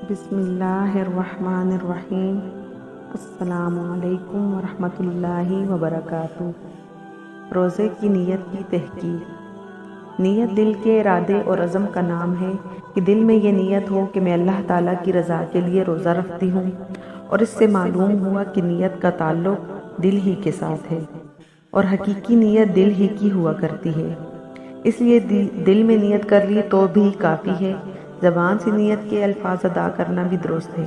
بسم اللہ الرحمن الرحیم۔ السلام علیکم ورحمۃ اللہ وبرکاتہ۔ روزے کی نیت کی تحقیق۔ نیت دل کے ارادے اور عزم کا نام ہے کہ دل میں یہ نیت ہو کہ میں اللہ تعالیٰ کی رضا کے لیے روزہ رکھتی ہوں، اور اس سے معلوم ہوا کہ نیت کا تعلق دل ہی کے ساتھ ہے، اور حقیقی نیت دل ہی کی ہوا کرتی ہے۔ اس لیے دل میں نیت کر لی تو بھی کافی ہے۔ زبان سے نیت کے الفاظ ادا کرنا بھی درست ہے،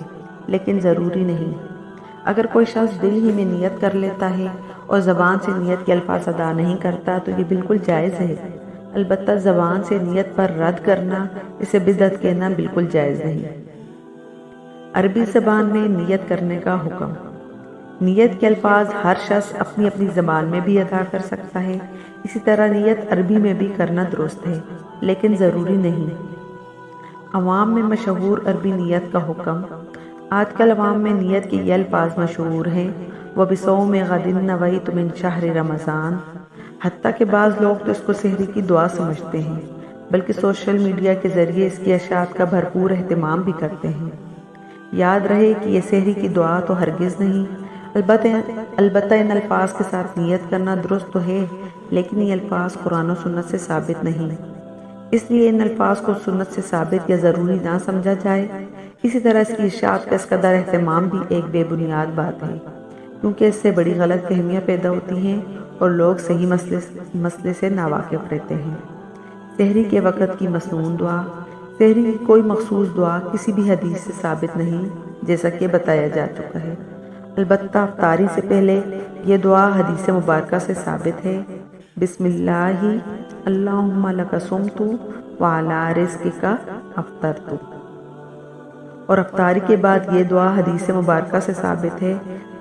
لیکن ضروری نہیں۔ اگر کوئی شخص دل ہی میں نیت کر لیتا ہے اور زبان سے نیت کے الفاظ ادا نہیں کرتا تو یہ بالکل جائز ہے، البتہ زبان سے نیت پر رد کرنا، اسے بدعت کہنا بالکل جائز نہیں۔ عربی زبان میں نیت کرنے کا حکم۔ نیت کے الفاظ ہر شخص اپنی اپنی زبان میں بھی ادا کر سکتا ہے، اسی طرح نیت عربی میں بھی کرنا درست ہے، لیکن ضروری نہیں۔ عوام میں مشہور عربی نیت کا حکم۔ آج کل عوام میں نیت کے یہ الفاظ مشہور ہیں، وَبِصَوْمِ غَدٍ نَوَيْتُ مِنْ شَهْرِ رمضان، حتیٰ کہ بعض لوگ تو اس کو سحری کی دعا سمجھتے ہیں، بلکہ سوشل میڈیا کے ذریعے اس کی اشاعت کا بھرپور اہتمام بھی کرتے ہیں۔ یاد رہے کہ یہ سحری کی دعا تو ہرگز نہیں، البتہ ان الفاظ کے ساتھ نیت کرنا درست تو ہے، لیکن یہ الفاظ قرآن و سنت سے ثابت نہیں، اس لیے ان الفاظ کو سنت سے ثابت یا ضروری نہ سمجھا جائے۔ اسی طرح اس کی اشاعت کا اس قدر اہتمام بھی ایک بے بنیاد بات ہے، کیونکہ اس سے بڑی غلط فہمیاں پیدا ہوتی ہیں اور لوگ صحیح مسئلے سے ناواقف رہتے ہیں۔ سحری کے وقت کی مسنون دعا۔ سحری کی کوئی مخصوص دعا کسی بھی حدیث سے ثابت نہیں، جیسا کہ بتایا جا چکا ہے، البتہ افطاری سے پہلے یہ دعا حدیث مبارکہ سے ثابت ہے: بسم اللہ اللہم لک صمت وعلی رزقک افطرت۔ اور افطاری کے بعد یہ دعا حدیث مبارکہ سے ثابت ہے: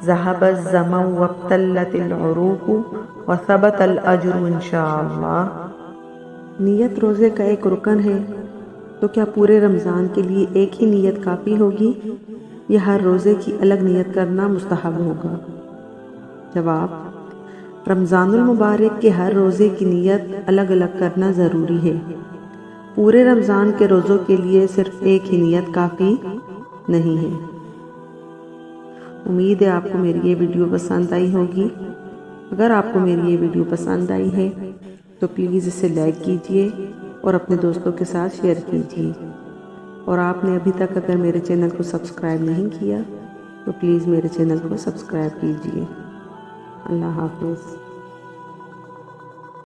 ذہب الظمأ وابتلت العروق وثبت الاجر انشاءاللہ۔ نیت روزے کا ایک رکن ہے، تو کیا پورے رمضان کے لیے ایک ہی نیت کافی ہوگی یا ہر روزے کی الگ نیت کرنا مستحب ہوگا؟ جواب: رمضان المبارک کے ہر روزے کی نیت الگ الگ کرنا ضروری ہے۔ پورے رمضان کے روزوں کے لیے صرف ایک ہی نیت کافی نہیں ہے۔ امید ہے آپ کو میری یہ ویڈیو پسند آئی ہوگی۔ اگر آپ کو میری یہ ویڈیو پسند آئی ہے تو پلیز اسے لائک کیجیے اور اپنے دوستوں کے ساتھ شیئر کیجیے، اور آپ نے ابھی تک اگر میرے چینل کو سبسکرائب نہیں کیا تو پلیز میرے چینل کو سبسکرائب کیجیے۔ اللہ حافظ۔